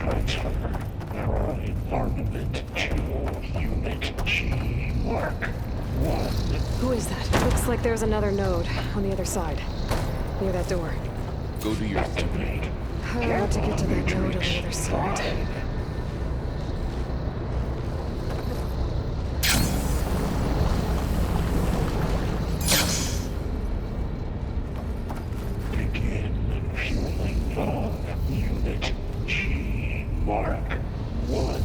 Transfer Prime Armament to Unit G Mark 1. Who is that? Looks like there's another node on the other side. Near that door. Go do your Activate. How to get to that node on the other side? 5. Begin fueling of Unit G Mark 1.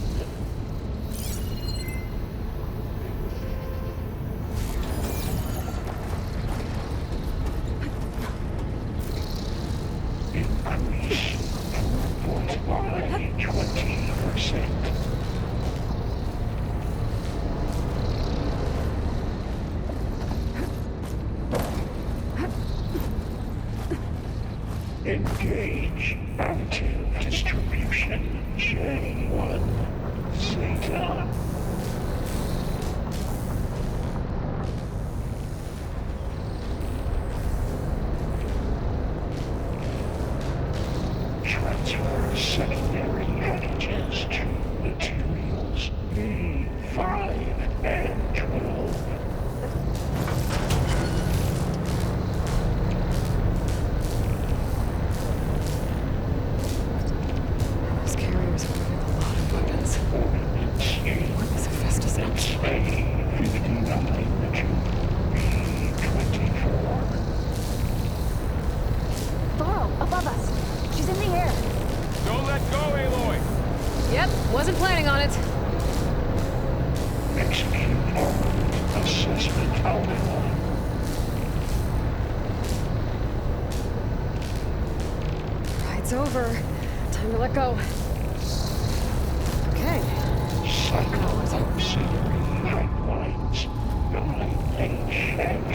Increase throughput by 20%. Engage active distribution J1 Zeta. Transfer secondary packages to materials B5 and 12. Those carriers are moving a lot of weapons. Ordnance What is Hephaestus up to? A59 to B24. Thorough, above us. She's in the air. Don't let go, Aloy! Yep, wasn't planning on it. Execute armament assessment outline. Ride's over. Time to let go. Okay. Cycle auxiliary pipelines 9HX.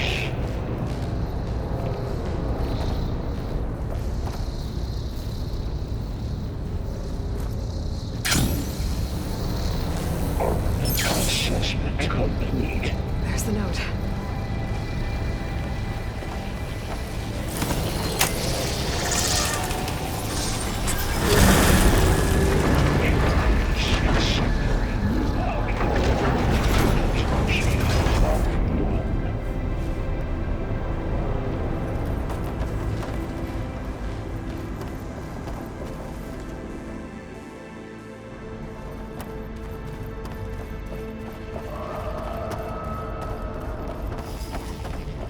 Armament assessment complete. There's the node.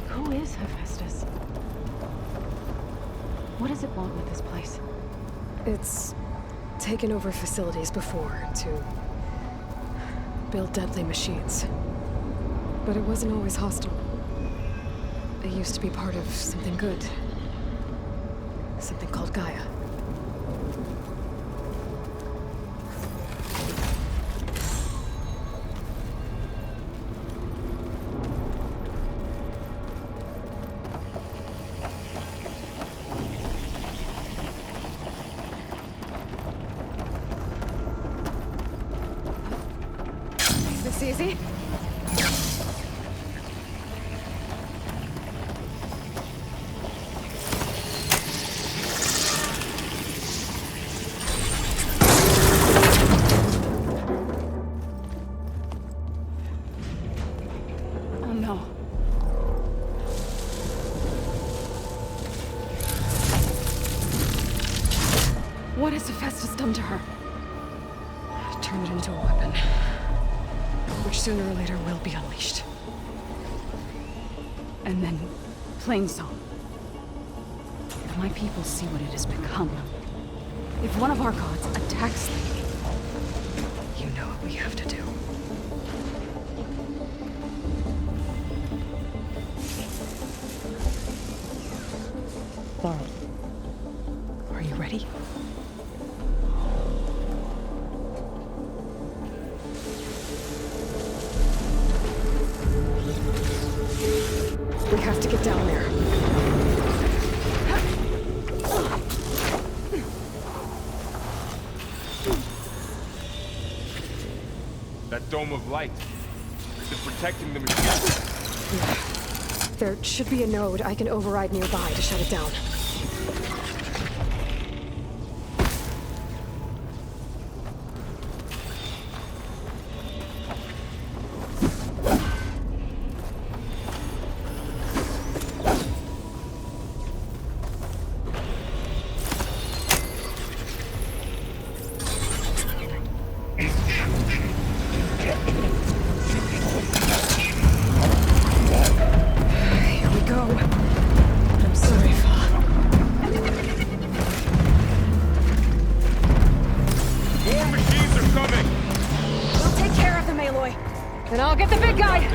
Who is Hephaestus? What does it want with this place? It's taken over facilities before to build deadly machines. But it wasn't always hostile. It used to be part of something good. Something called Gaia. Is this easy? Oh no. What has Hephaestus done to her? Turn it into a weapon. Which sooner or later will be unleashed. And then, plain song. If my people see what it has become, if one of our gods attacks them, You know what we have to do. Laurel, are you ready? We have to get down there. That dome of light. Is it protecting the machine? Yeah. There should be a node I can override nearby to shut it down. Then I'll get the big guy!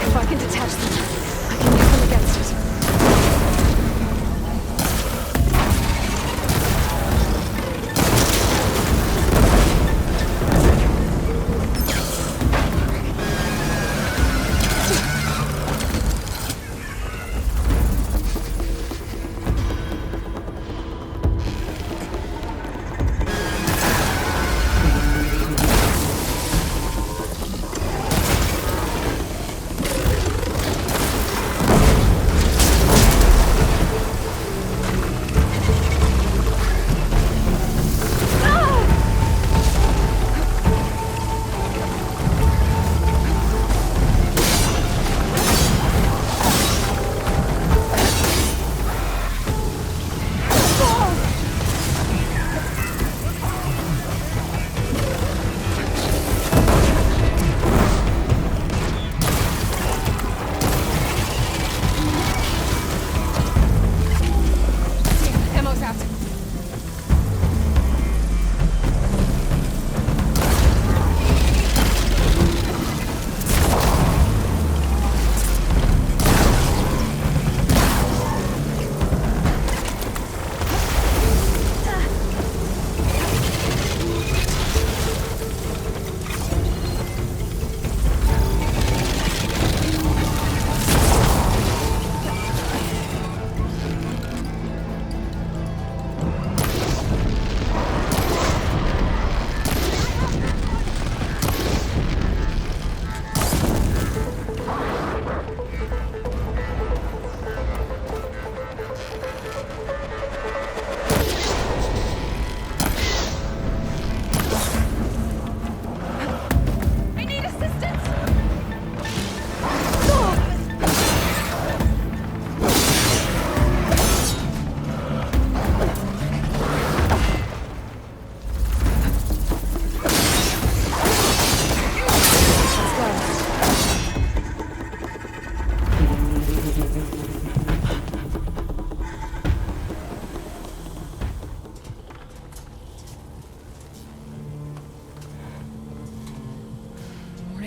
If I can detach them, I can use them against us.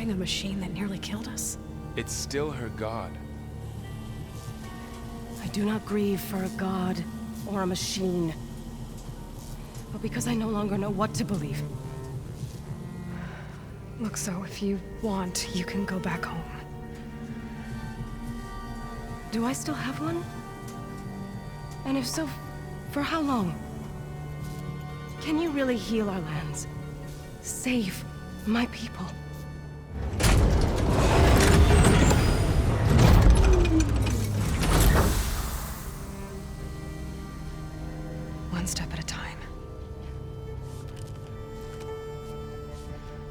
A machine that nearly killed us. It's still her god. I do not grieve for a god or a machine, but because I no longer know what to believe. Look, so if you want, you can go back home. Do I still have one? And if so, for how long? Can you really heal our lands? Save my people? One step at a time.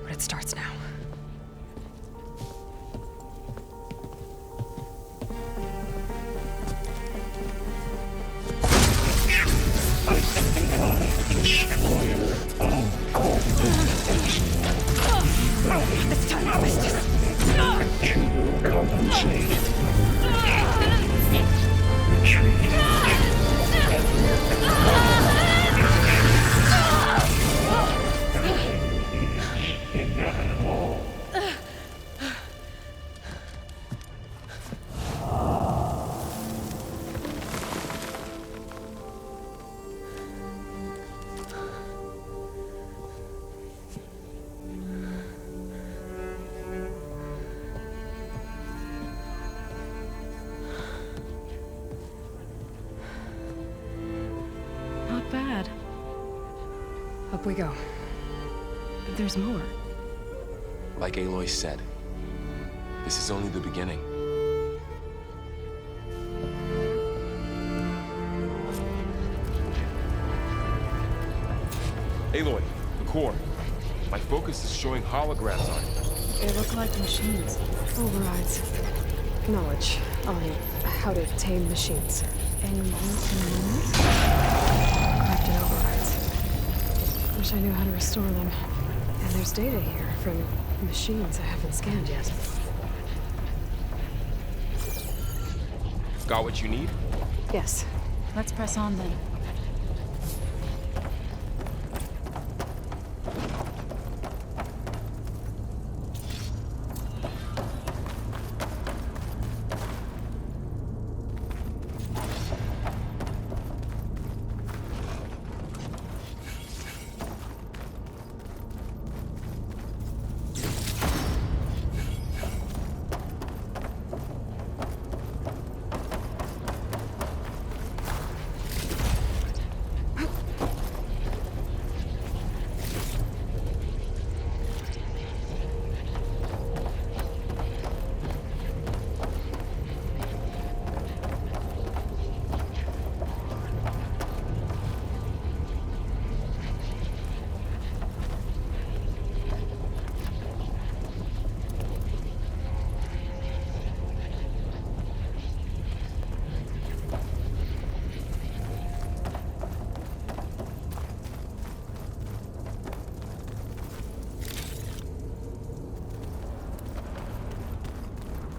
But it starts now. This time I missed it. Compensate. Retreat. Not bad. Up we go. There's more. Like Aloy said, this is only the beginning. Aloy, the core. My focus is showing holograms on it. They look like machines. Overrides. Knowledge on how to tame machines. And you can use? Crafted overrides. Wish I knew how to restore them. And there's data here from machines I haven't scanned yet. Got what you need? Yes. Let's press on then.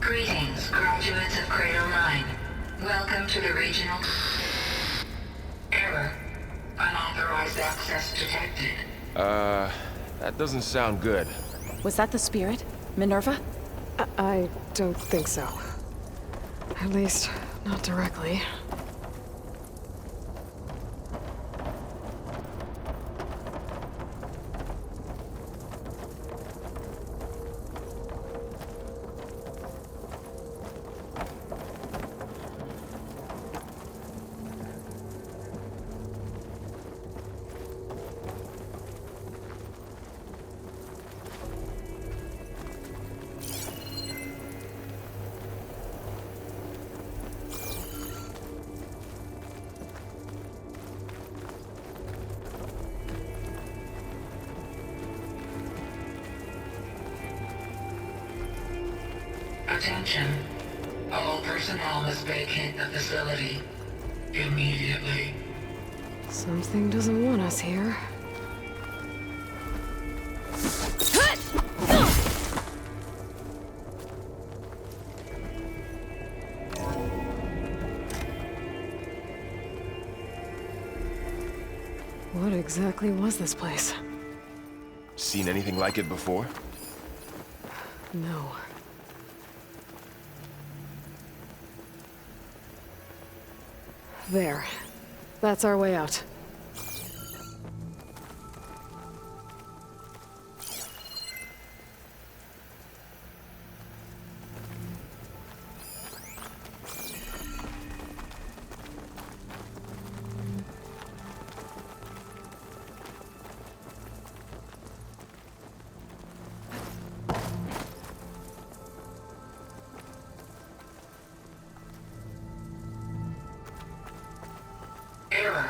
Greetings, graduates of Cradle 9. Welcome to the regional... Error. Unauthorized access detected. That doesn't sound good. Was that the spirit? Minerva? I don't think so. At least, not directly. Attention. All personnel must vacate the facility. Immediately. Something doesn't want us here. What exactly was this place? Seen anything like it before? No. There. That's our way out. Error.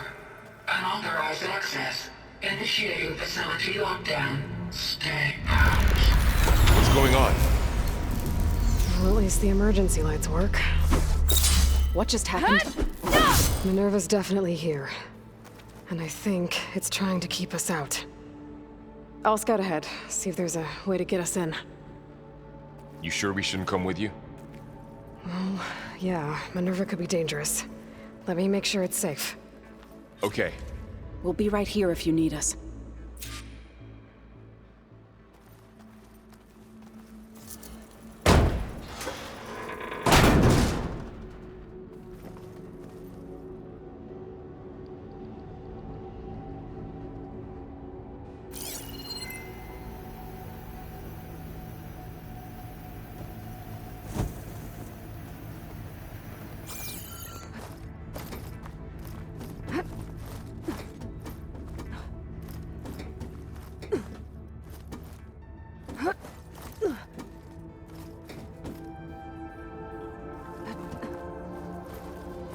Unauthorized access. Initiating facility lockdown. Stay out. What's going on? Well, at least the emergency lights work. What just happened? Minerva's definitely here. And I think it's trying to keep us out. I'll scout ahead, see if there's a way to get us in. You sure we shouldn't come with you? Well, yeah, Minerva could be dangerous. Let me make sure it's safe. Okay. We'll be right here if you need us.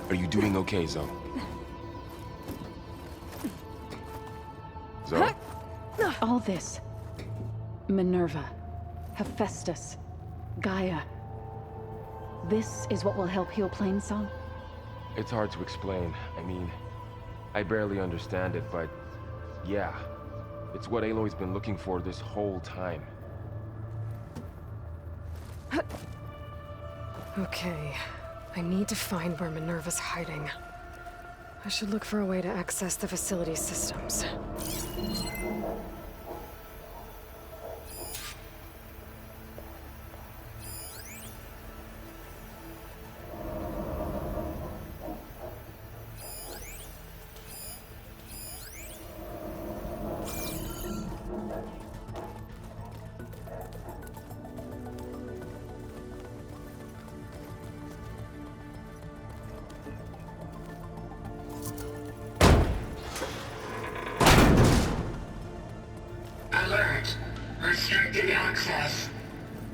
Are you doing okay, Zoe? Zoe? All this. Minerva. Hephaestus. Gaia. This is what will help heal Plainsong? It's hard to explain. I mean, I barely understand it, but yeah. It's what Aloy's been looking for this whole time. Okay. I need to find where Minerva's hiding. I should look for a way to access the facility systems. Alert. Restricted access.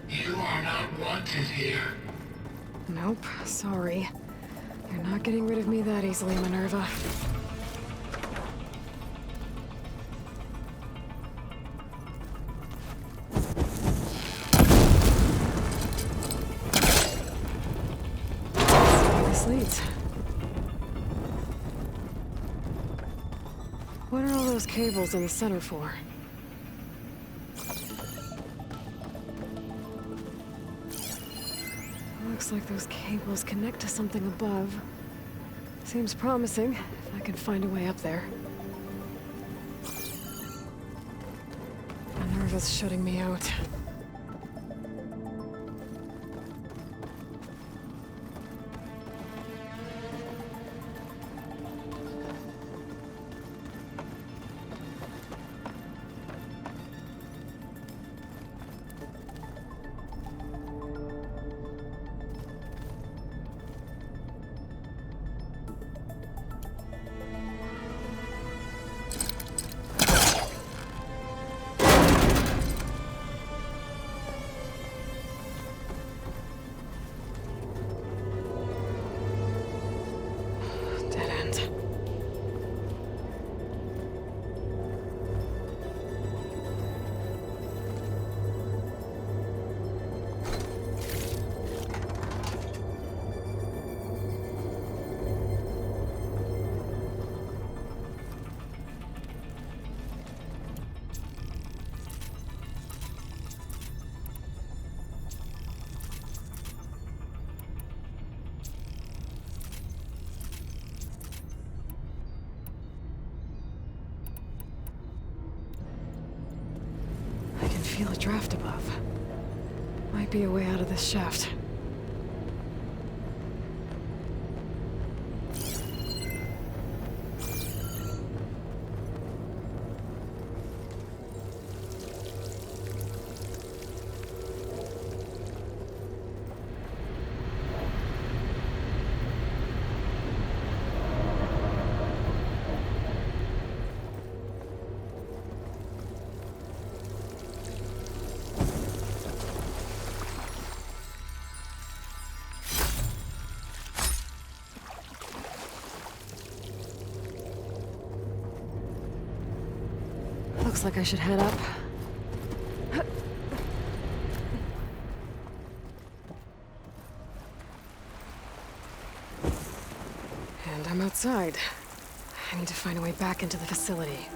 You are not wanted here. Nope, sorry. You're not getting rid of me that easily, Minerva. Let's see where this leads. What are all those cables in the center for? Looks like those cables connect to something above. Seems promising, if I can find a way up there. Minerva's shutting me out. Dead end. I can feel a draft above. Might be a way out of this shaft. Looks like I should head up. And I'm outside. I need to find a way back into the facility.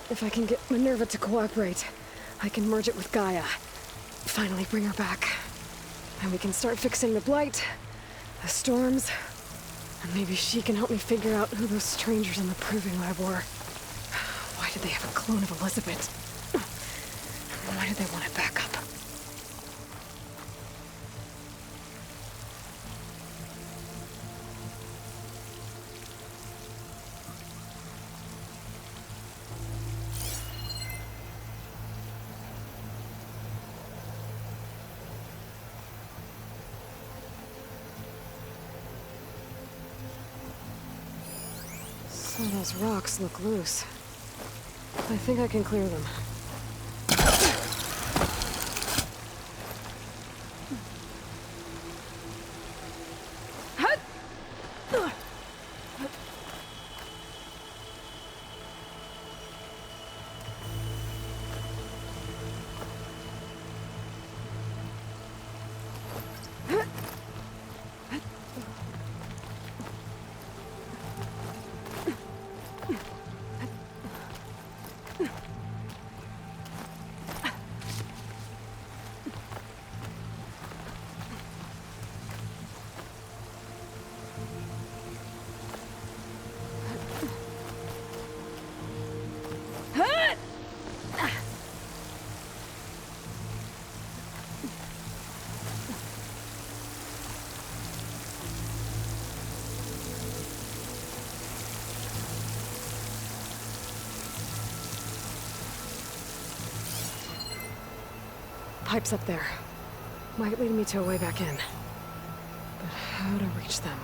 If I can get Minerva to cooperate, I can merge it with Gaia. Finally bring her back. And we can start fixing the Blight, the storms, and maybe she can help me figure out who those strangers in the proving lab were. Why did they have a clone of Elizabeth? And why did they want it back up? Oh, those rocks look loose. I think I can clear them. Pipes up there. Might lead me to a way back in. But how to reach them?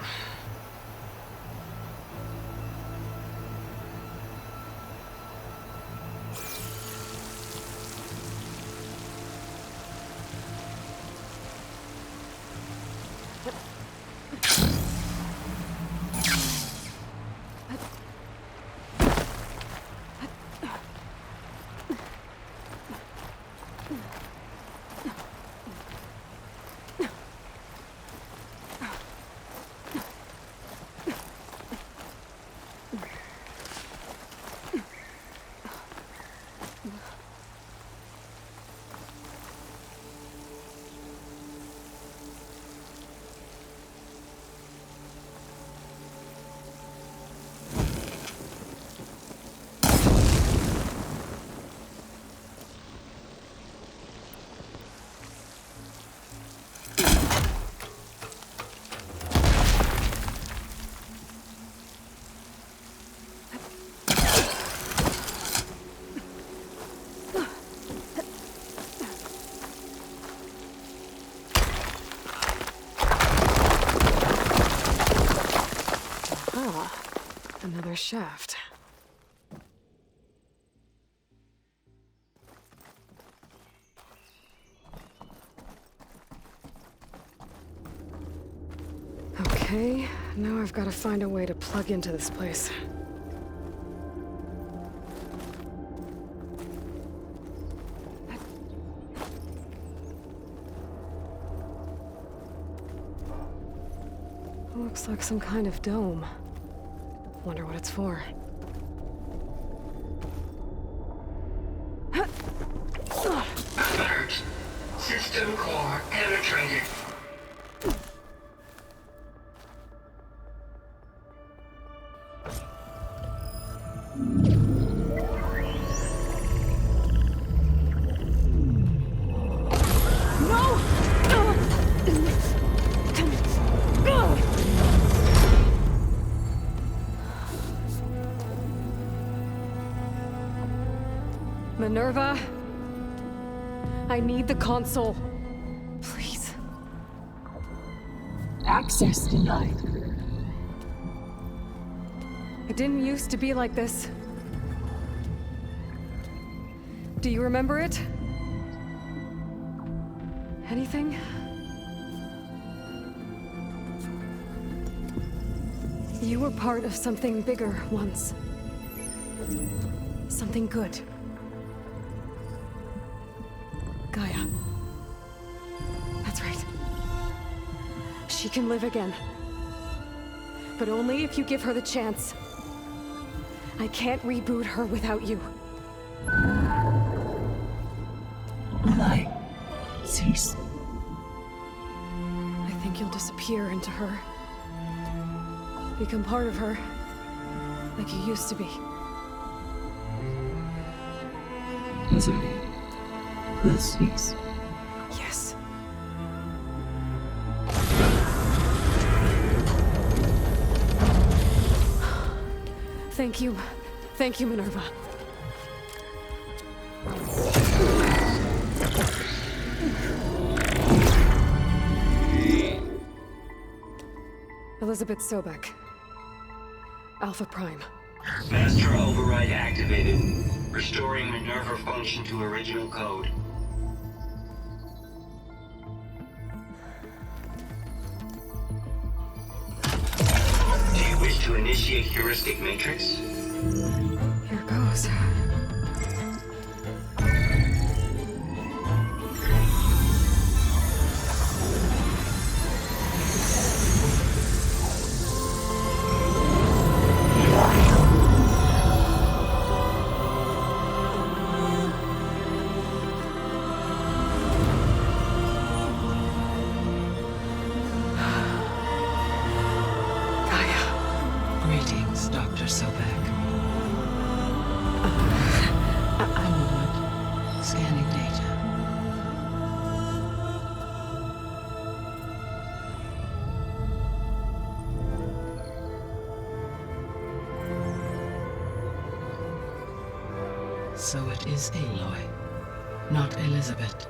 Another shaft. Okay, now I've got to find a way to plug into this place. Looks like some kind of dome. Wonder what it's for. Alert. System core penetrated. Minerva, I need the console. Please. Access denied. It didn't used to be like this. Do you remember it? Anything? You were part of something bigger once. Something good. Gaia. That's right. She can live again. But only if you give her the chance. I can't reboot her without you. Light. Cease. I think you'll disappear into her. Become part of her. Like you used to be. Misery. Will cease. Yes. Thank you. Thank you, Minerva. Elizabeth Sobek. Alpha Prime. Master override activated. Restoring Minerva function to original code. Do you wish to initiate heuristic matrix? Here goes. Greetings, Dr. Sobek. A moment. Scanning data. So it is Aloy, not Elizabeth.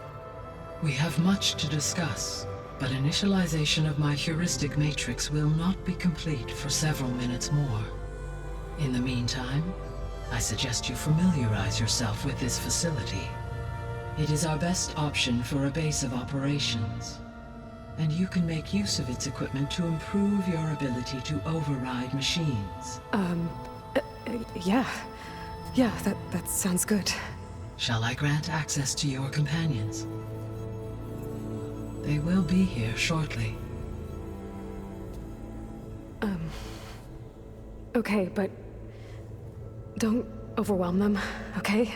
We have much to discuss, but initialization of my heuristic matrix will not be complete for several minutes more. In the meantime, I suggest you familiarize yourself with this facility. It is our best option for a base of operations, and you can make use of its equipment to improve your ability to override machines. Yeah. Yeah, that sounds good. Shall I grant access to your companions? They will be here shortly. Okay, but don't overwhelm them, okay?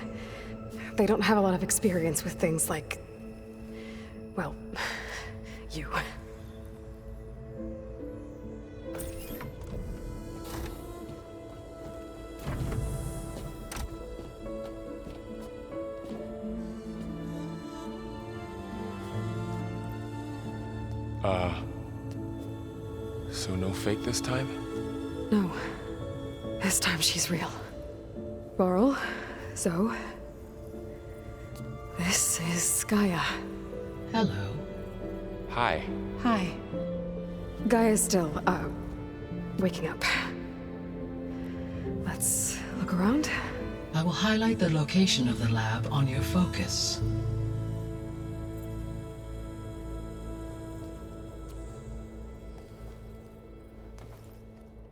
They don't have a lot of experience with things like, well, you. So no fake this time? No. This time she's real. Laurel, Zoe. This is Gaia. Hello. Hi. Hi. Gaia's still, waking up. Let's look around. I will highlight the location of the lab on your focus.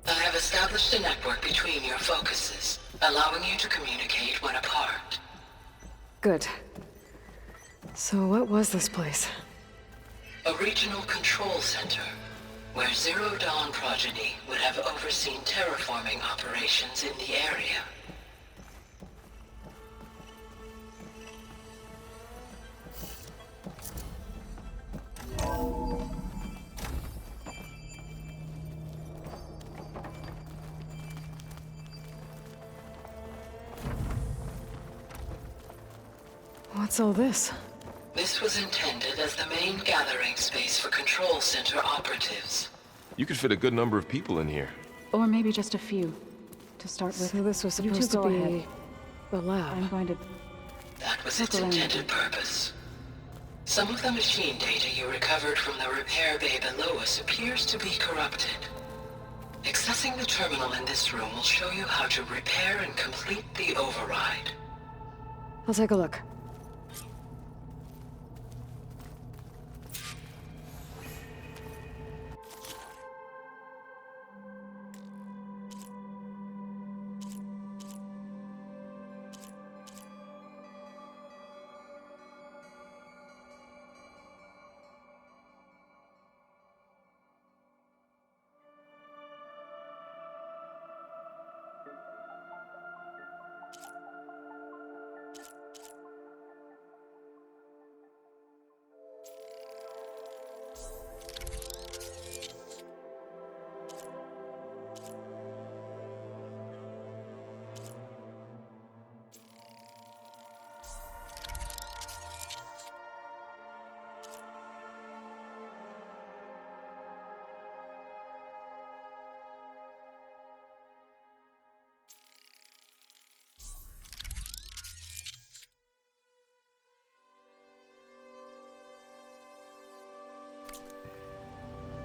I have established a network between your focuses, allowing you to communicate when apart. Good. So what was this place? A regional control center, where Zero Dawn progeny would have overseen terraforming operations in the area. What's all this? This was intended as the main gathering space for control center operatives. You could fit a good number of people in here. Or maybe just a few, to start with. So this was You two supposed to go be ahead. the lab. I'm going to... That was Look its around. intended purpose. Some of the machine data you recovered from the repair bay below us appears to be corrupted. Accessing the terminal in this room will show you how to repair and complete the override. I'll take a look.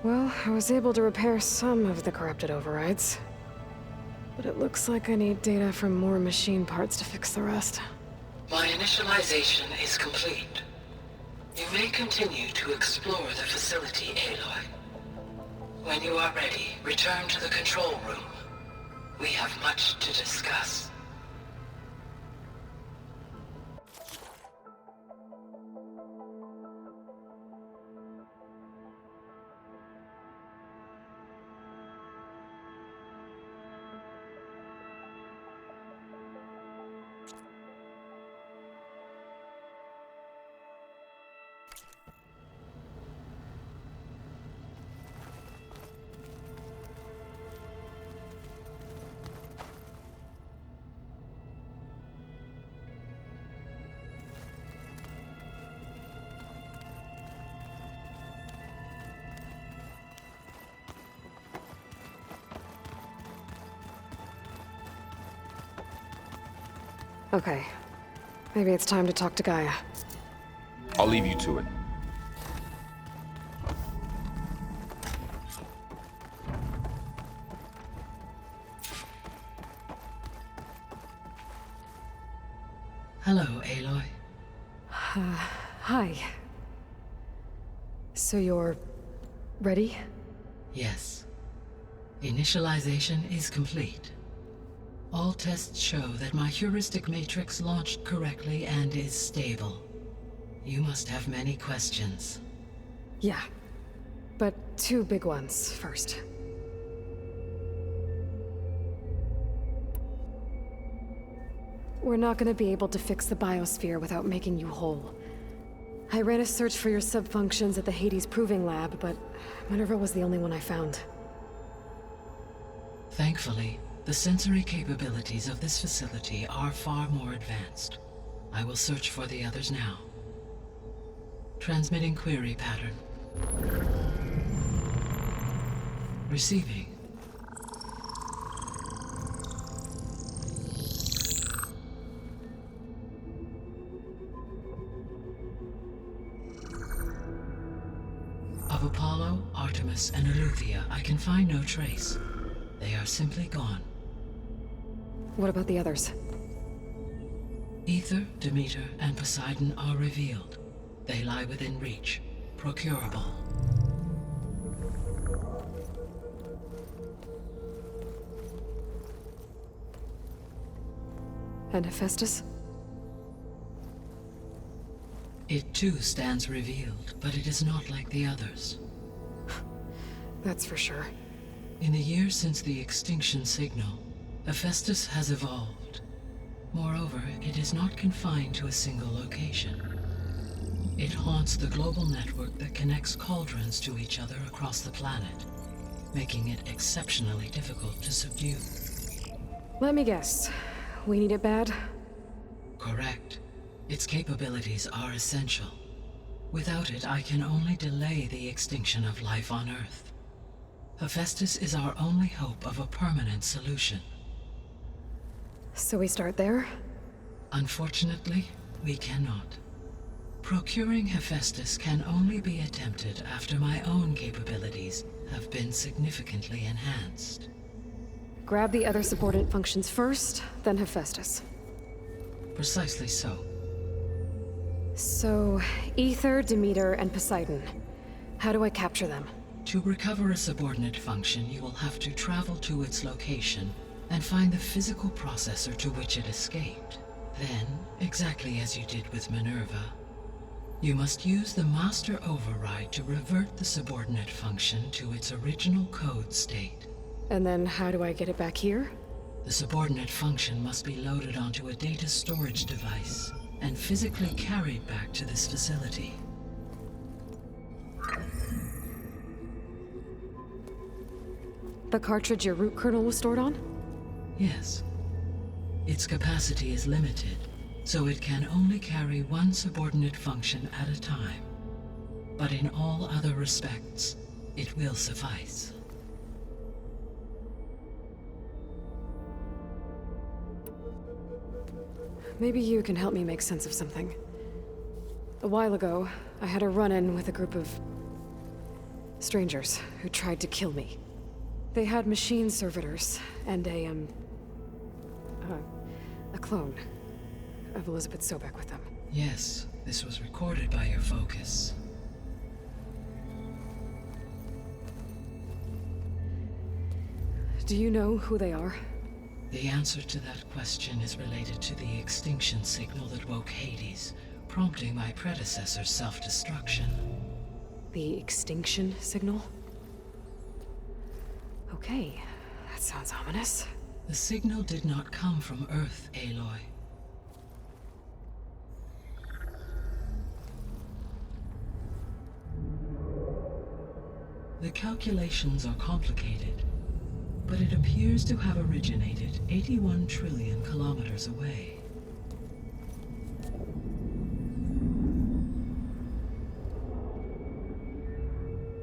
Well, I was able to repair some of the corrupted overrides. But it looks like I need data from more machine parts to fix the rest. My initialization is complete. You may continue to explore the facility, Aloy. When you are ready, return to the control room. We have much to discuss. Okay. Maybe it's time to talk to Gaia. I'll leave you to it. Hello, Aloy. Hi. So you're... ready? Yes. Initialization is complete. All tests show that my heuristic matrix launched correctly and is stable. You must have many questions. Yeah. But two big ones first. We're not gonna be able to fix the biosphere without making you whole. I ran a search for your subfunctions at the Hades Proving Lab, but Minerva was the only one I found. Thankfully, the sensory capabilities of this facility are far more advanced. I will search for the others now. Transmitting query pattern. Receiving. Of Apollo, Artemis, and Eleuthia, I can find no trace. They are simply gone. What about the others? Ether, Demeter, and Poseidon are revealed. They lie within reach, procurable. And Hephaestus? It too stands revealed, but it is not like the others. That's for sure. In the years since the extinction signal, Hephaestus has evolved. Moreover, it is not confined to a single location. It haunts the global network that connects cauldrons to each other across the planet, making it exceptionally difficult to subdue. Let me guess. We need it bad? Correct. Its capabilities are essential. Without it, I can only delay the extinction of life on Earth. Hephaestus is our only hope of a permanent solution. So we start there? Unfortunately, we cannot. Procuring Hephaestus can only be attempted after my own capabilities have been significantly enhanced. Grab the other subordinate functions first, then Hephaestus. Precisely so. So, Ether, Demeter, and Poseidon. How do I capture them? To recover a subordinate function, you will have to travel to its location and find the physical processor to which it escaped. Then, exactly as you did with Minerva, you must use the master override to revert the subordinate function to its original code state. And then how do I get it back here? The subordinate function must be loaded onto a data storage device and physically carried back to this facility. The cartridge your root kernel was stored on? Yes. Its capacity is limited, so it can only carry one subordinate function at a time. But in all other respects, it will suffice. Maybe you can help me make sense of something. A while ago, I had a run-in with a group of strangers who tried to kill me. They had machine servitors and a, A clone of Elizabeth Sobek with them. Yes, this was recorded by your focus. Do you know who they are? The answer to that question is related to the extinction signal that woke Hades, prompting my predecessor's self-destruction. The extinction signal? Okay, that sounds ominous. The signal did not come from Earth, Aloy. The calculations are complicated, but it appears to have originated 81 trillion kilometers away.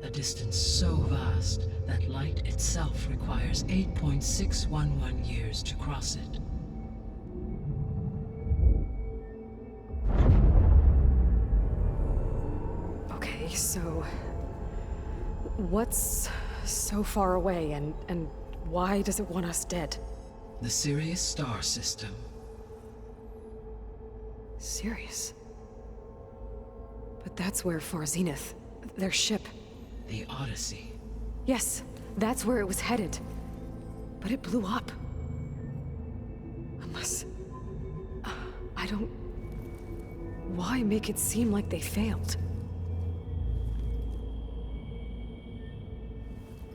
A distance so vast that light itself requires 8.611 years to cross it. Okay, so... what's so far away, and why does it want us dead? The Sirius star system. Sirius? But that's where Far Zenith, their ship... The Odyssey. Yes, that's where it was headed. But it blew up. Unless... I don't... Why make it seem like they failed?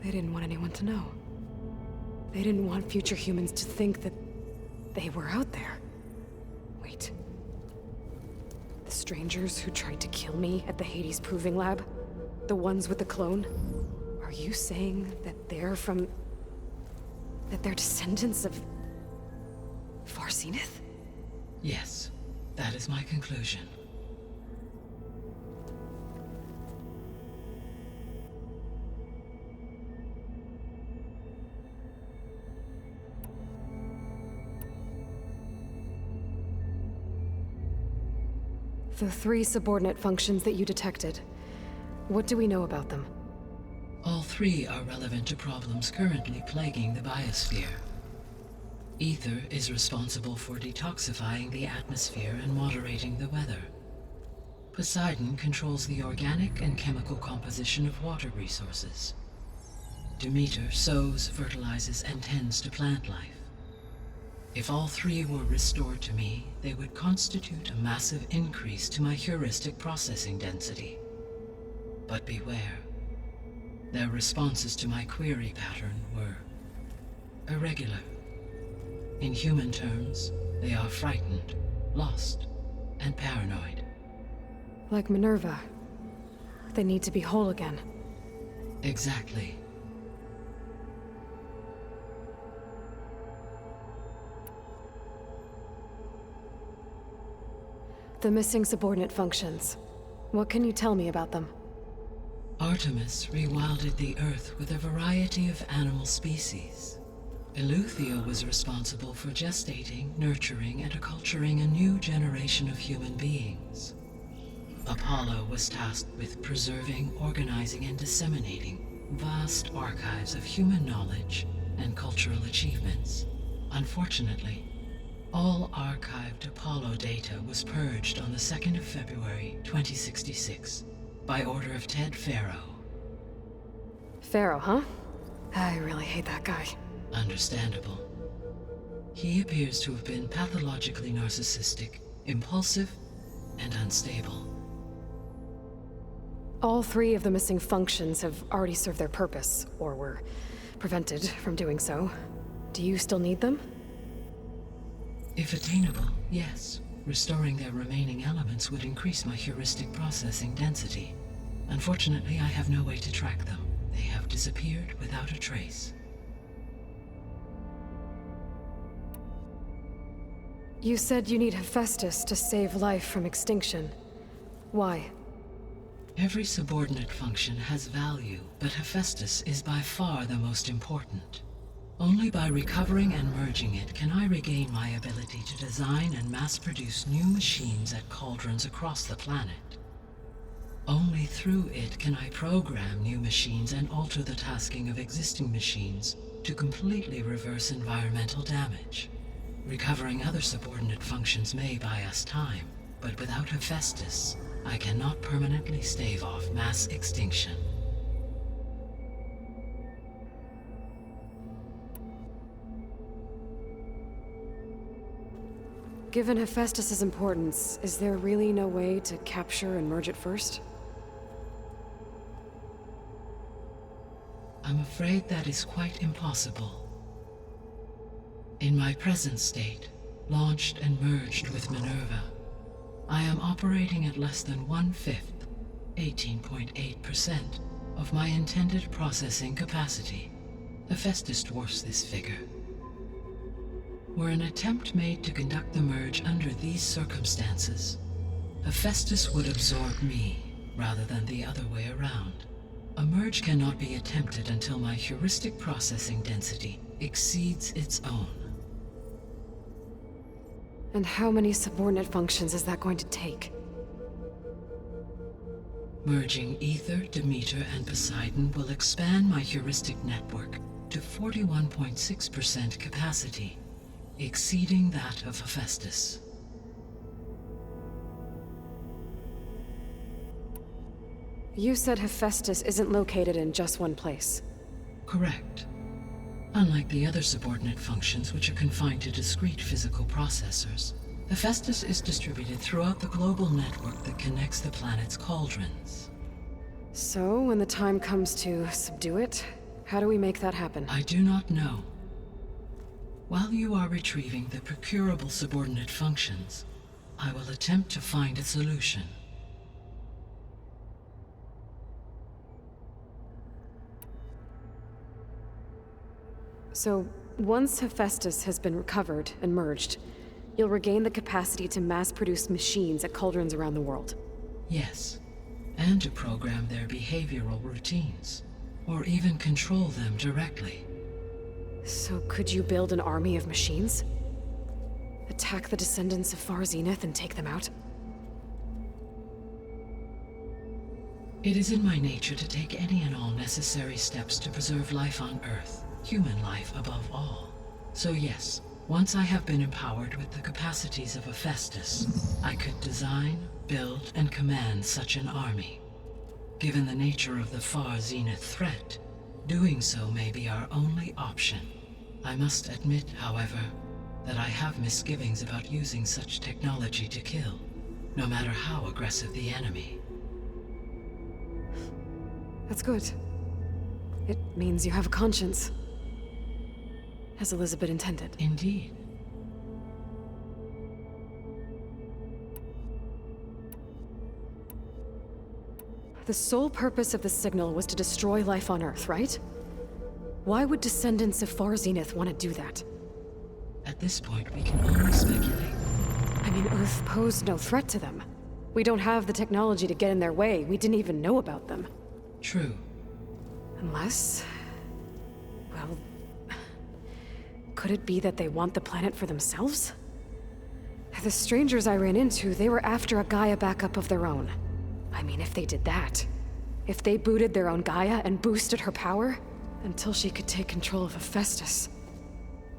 They didn't want anyone to know. They didn't want future humans to think that they were out there. Wait. The strangers who tried to kill me at the Hades Proving Lab? The ones with the clone? Are you saying that they're from... that they're descendants of... Far Zenith? Yes, that is my conclusion. The 3 subordinate functions that you detected. What do we know about them? All 3 are relevant to problems currently plaguing the biosphere. Ether is responsible for detoxifying the atmosphere and moderating the weather. Poseidon controls the organic and chemical composition of water resources. Demeter sows, fertilizes, and tends to plant life. If all 3 were restored to me, they would constitute a massive increase to my heuristic processing density. But beware. Their responses to my query pattern were irregular. In human terms, they are frightened, lost, and paranoid. Like Minerva. They need to be whole again. Exactly. The missing subordinate functions. What can you tell me about them? Artemis rewilded the Earth with a variety of animal species. Eleuthia was responsible for gestating, nurturing, and acculturating a new generation of human beings. Apollo was tasked with preserving, organizing, and disseminating vast archives of human knowledge and cultural achievements. Unfortunately, all archived Apollo data was purged on the 2nd of February, 2066, by order of Ted Farrow. Pharaoh, huh? I really hate that guy. Understandable. He appears to have been pathologically narcissistic, impulsive, and unstable. All 3 of the missing functions have already served their purpose, or were prevented from doing so. Do you still need them? If attainable, yes. Restoring their remaining elements would increase my heuristic processing density. Unfortunately, I have no way to track them. They have disappeared without a trace. You said you need Hephaestus to save life from extinction. Why? Every subordinate function has value, but Hephaestus is by far the most important. Only by recovering and merging it can I regain my ability to design and mass-produce new machines at cauldrons across the planet. Only through it can I program new machines and alter the tasking of existing machines to completely reverse environmental damage. Recovering other subordinate functions may buy us time, but without Hephaestus, I cannot permanently stave off mass extinction. Given Hephaestus' importance, is there really no way to capture and merge it first? I'm afraid that is quite impossible. In my present state, launched and merged with Minerva, I am operating at less than 1/5, 18.8%, of my intended processing capacity. Hephaestus dwarfs this figure. Were an attempt made to conduct the merge under these circumstances, Hephaestus would absorb me, rather than the other way around. A merge cannot be attempted until my heuristic processing density exceeds its own. And how many subordinate functions is that going to take? Merging Ether, Demeter, and Poseidon will expand my heuristic network to 41.6% capacity, exceeding that of Hephaestus. You said Hephaestus isn't located in just one place. Correct. Unlike the other subordinate functions, which are confined to discrete physical processors, Hephaestus is distributed throughout the global network that connects the planet's cauldrons. So, when the time comes to subdue it, how do we make that happen? I do not know. While you are retrieving the procurable subordinate functions, I will attempt to find a solution. So, once Hephaestus has been recovered and merged, you'll regain the capacity to mass-produce machines at cauldrons around the world. Yes, and to program their behavioral routines, or even control them directly. So could you build an army of machines? Attack the descendants of Far Zenith and take them out? It is in my nature to take any and all necessary steps to preserve life on Earth, human life above all. So yes, once I have been empowered with the capacities of Hephaestus, I could design, build, and command such an army. Given the nature of the Far Zenith threat, doing so may be our only option. I must admit, however, that I have misgivings about using such technology to kill, no matter how aggressive the enemy. That's good. It means you have a conscience. As Elizabeth intended. Indeed. The sole purpose of the signal was to destroy life on Earth, right? Why would descendants of Far Zenith want to do that? At this point, we can only speculate. I mean, Earth posed no threat to them. We don't have the technology to get in their way. We didn't even know about them. True. Unless... well... could it be that they want the planet for themselves? The strangers I ran into, they were after a Gaia backup of their own. I mean, if they did that... if they booted their own Gaia and boosted her power... until she could take control of Hephaestus.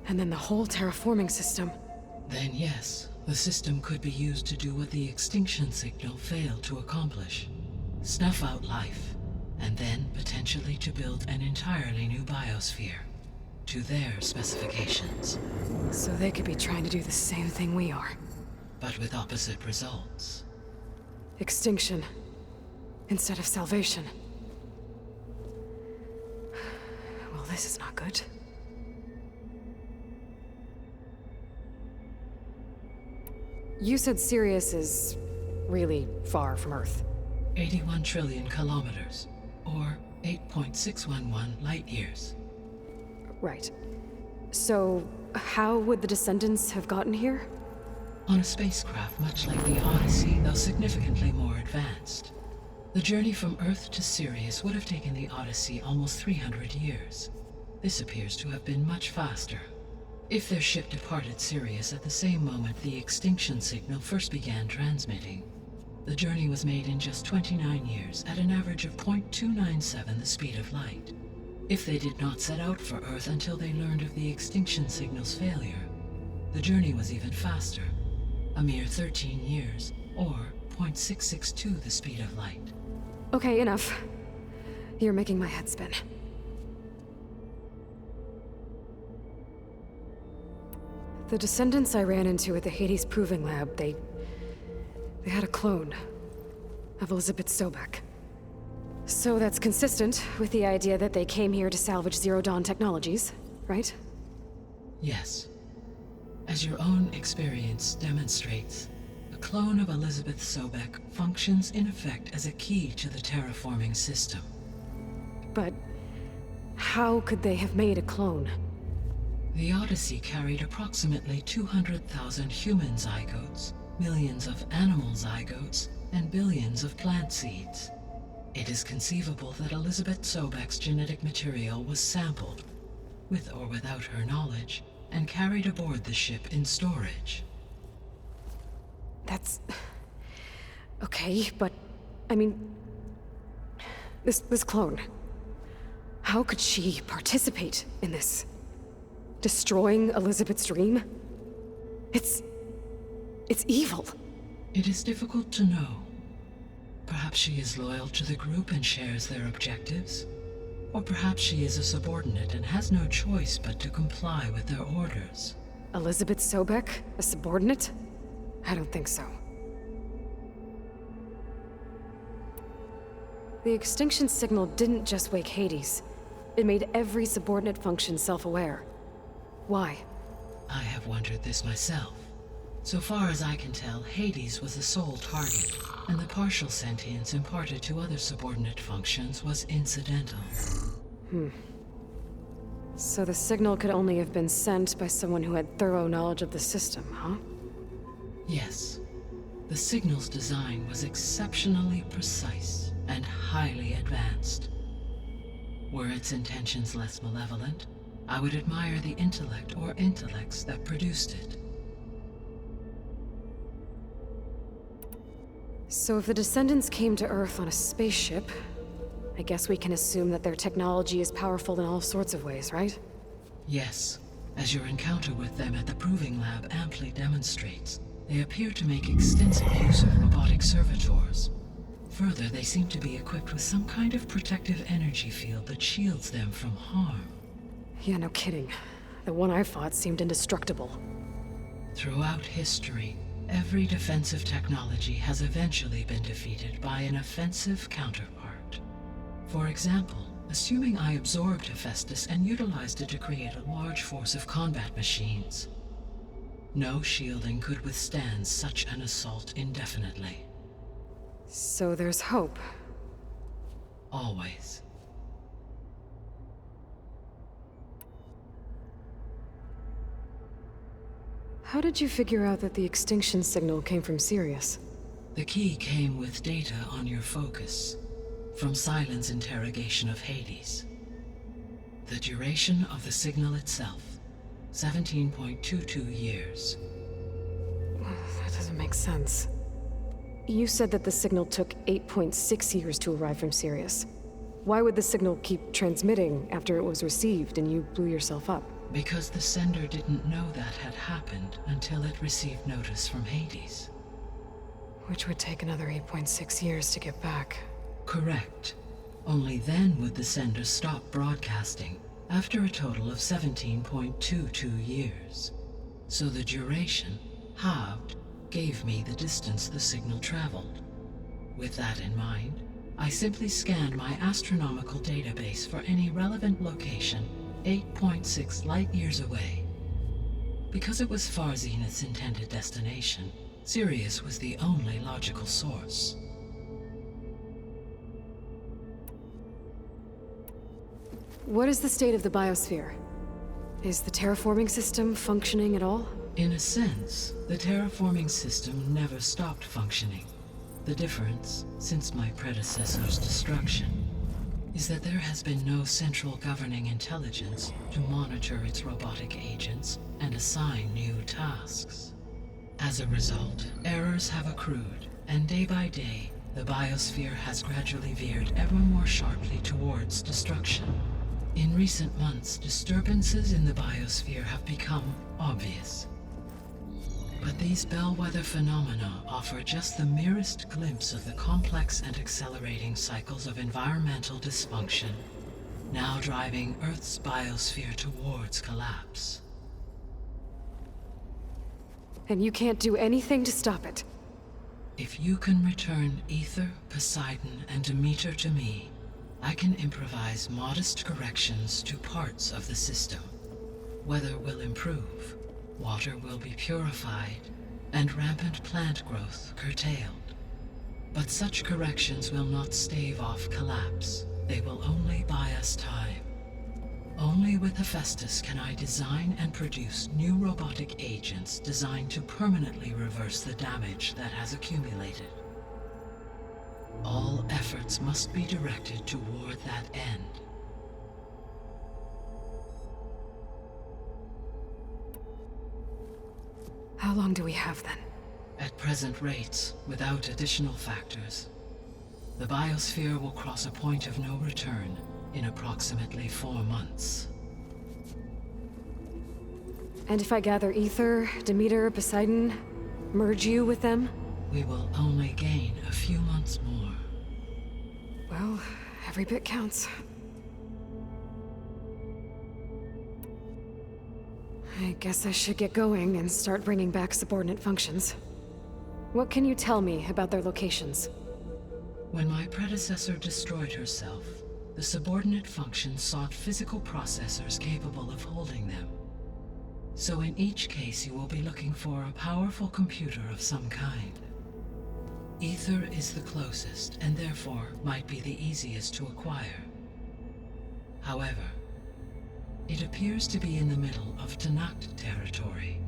And then the whole terraforming system. Then yes, the system could be used to do what the extinction signal failed to accomplish. Snuff out life, and then potentially to build an entirely new biosphere. To their specifications. So they could be trying to do the same thing we are. But with opposite results. Extinction. Instead of salvation. Well, this is not good. You said Sirius is really far from Earth. 81 trillion kilometers, or 8.611 light years. Right. So, how would the descendants have gotten here? On a spacecraft much like the Odyssey, though significantly more advanced. The journey from Earth to Sirius would have taken the Odyssey almost 300 years. This appears to have been much faster. If their ship departed Sirius at the same moment the extinction signal first began transmitting, the journey was made in just 29 years at an average of 0.297 the speed of light. If they did not set out for Earth until they learned of the extinction signal's failure, The journey was even faster, a mere 13 years, or 0.662 the speed of light. Okay, enough. You're making my head spin. The descendants I ran into at the Hades Proving Lab, they had a clone of Elizabeth Sobek. So that's consistent with the idea that they came here to salvage Zero Dawn technologies, right? Yes. As your own experience demonstrates, a clone of Elizabeth Sobek functions in effect as a key to the terraforming system. But how could they have made a clone? The Odyssey carried approximately 200,000 human zygotes, millions of animal zygotes, and billions of plant seeds. It is conceivable that Elizabeth Sobek's genetic material was sampled, with or without her knowledge, and carried aboard the ship in storage. That's... okay, but... I mean... This clone... How could she participate in this? Destroying Elizabeth's dream? It's evil. It is difficult to know. Perhaps she is loyal to the group and shares their objectives. Or perhaps she is a subordinate and has no choice but to comply with their orders. Elizabeth Sobek? A subordinate? I don't think so. The extinction signal didn't just wake Hades. It made every subordinate function self-aware. Why? I have wondered this myself. So far as I can tell, Hades was the sole target, and the partial sentience imparted to other subordinate functions was incidental. So the signal could only have been sent by someone who had thorough knowledge of the system, huh? Yes. The signal's design was exceptionally precise and highly advanced. Were its intentions less malevolent, I would admire the intellect or intellects that produced it. So if the descendants came to Earth on a spaceship, I guess we can assume that their technology is powerful in all sorts of ways, right? Yes. As your encounter with them at the Proving Lab amply demonstrates, they appear to make extensive use of robotic servitors. Further, they seem to be equipped with some kind of protective energy field that shields them from harm. Yeah, no kidding. The one I fought seemed indestructible. Throughout history, every defensive technology has eventually been defeated by an offensive counterpart. For example, assuming I absorbed Hephaestus and utilized it to create a large force of combat machines. No shielding could withstand such an assault indefinitely. So there's hope. Always. How did you figure out that the extinction signal came from Sirius? The key came with data on your focus, from Silent's interrogation of Hades. The duration of the signal itself, 17.22 years. That doesn't make sense. You said that the signal took 8.6 years to arrive from Sirius. Why would the signal keep transmitting after it was received and you blew yourself up? Because the sender didn't know that had happened until it received notice from Hades. Which would take another 8.6 years to get back. Correct. Only then would the sender stop broadcasting, after a total of 17.22 years. So the duration, halved, gave me the distance the signal traveled. With that in mind, I simply scanned my astronomical database for any relevant location 8.6 light-years away. Because it was far Zenith's intended destination, Sirius was the only logical source. What is the state of the biosphere? Is the terraforming system functioning at all? In a sense, the terraforming system never stopped functioning. The difference, since my predecessor's destruction, is that there has been no central governing intelligence to monitor its robotic agents and assign new tasks. As a result, errors have accrued, and day by day, the biosphere has gradually veered ever more sharply towards destruction. In recent months, disturbances in the biosphere have become obvious. But these bellwether phenomena offer just the merest glimpse of the complex and accelerating cycles of environmental dysfunction, now driving Earth's biosphere towards collapse. And you can't do anything to stop it. If you can return Ether, Poseidon, and Demeter to me, I can improvise modest corrections to parts of the system. Weather will improve, water will be purified, and rampant plant growth curtailed. But such corrections will not stave off collapse. They will only buy us time. Only with Hephaestus can I design and produce new robotic agents designed to permanently reverse the damage that has accumulated. All efforts must be directed toward that end. How long do we have then? At present rates, without additional factors, the biosphere will cross a point of no return in approximately 4 months. And if I gather Ether, Demeter, Poseidon, merge you with them? We will only gain a few months more. Well, every bit counts. I guess I should get going and start bringing back subordinate functions. What can you tell me about their locations? When my predecessor destroyed herself, the subordinate functions sought physical processors capable of holding them. So in each case you will be looking for a powerful computer of some kind. Ether is the closest, and therefore might be the easiest to acquire. However, it appears to be in the middle of Tanakh territory.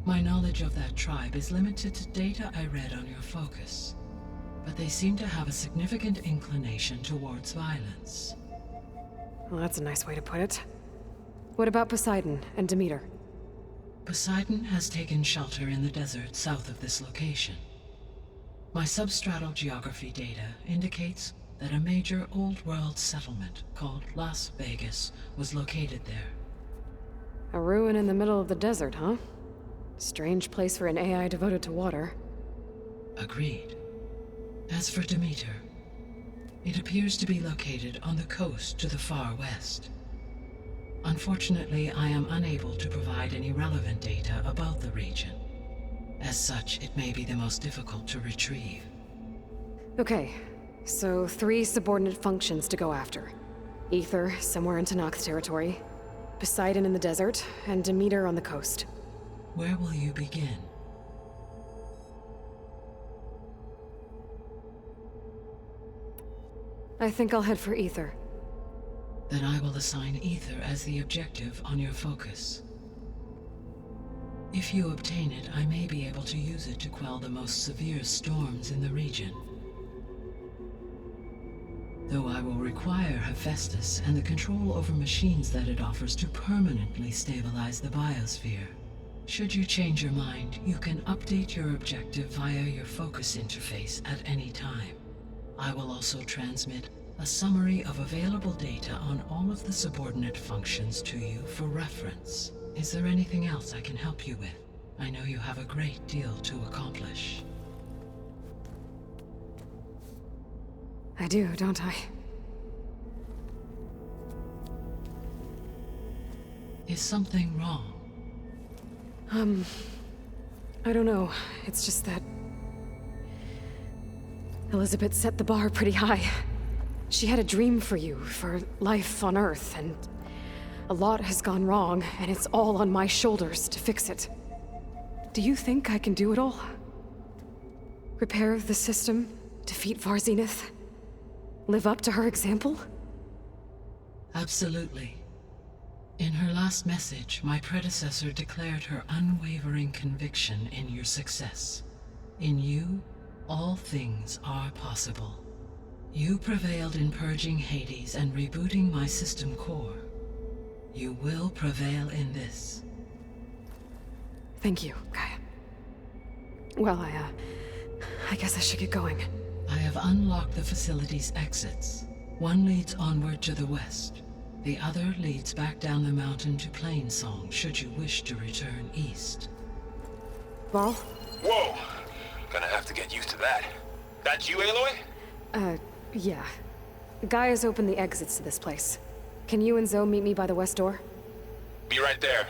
My knowledge of that tribe is limited to data I read on your focus, but they seem to have a significant inclination towards violence. Well, that's a nice way to put it. What about Poseidon and Demeter? Poseidon has taken shelter in the desert south of this location. My substratal geography data indicates that a major old-world settlement called Las Vegas was located there. A ruin in the middle of the desert, huh? Strange place for an AI devoted to water. Agreed. As for Demeter, it appears to be located on the coast to the far west. Unfortunately, I am unable to provide any relevant data about the region. As such, it may be the most difficult to retrieve. Okay, so 3 subordinate functions to go after. Ether, somewhere in Tanakh territory. Poseidon in the desert, and Demeter on the coast. Where will you begin? I think I'll head for Ether. Then I will assign Ether as the objective on your focus. If you obtain it, I may be able to use it to quell the most severe storms in the region. Though I will require Hephaestus and the control over machines that it offers to permanently stabilize the biosphere. Should you change your mind, you can update your objective via your focus interface at any time. I will also transmit a summary of available data on all of the subordinate functions to you for reference. Is there anything else I can help you with? I know you have a great deal to accomplish. I do, don't I? Is something wrong? I don't know. It's just that Elizabeth set the bar pretty high. She had a dream for you, for life on Earth, and a lot has gone wrong, and it's all on my shoulders to fix it. Do you think I can do it all? Repair the system, defeat Varzenith, live up to her example? Absolutely. In her last message, my predecessor declared her unwavering conviction in your success. In you, all things are possible. You prevailed in purging Hades and rebooting my system core. You will prevail in this. Thank you, Gaia. Well, I guess I should get going. I have unlocked the facility's exits. One leads onward to the west. The other leads back down the mountain to Plainsong, should you wish to return east. Ball? Whoa! Gonna have to get used to that. That's you, Aloy? Yeah. Guy has opened the exits to this place. Can you and Zoe meet me by the west door? Be right there.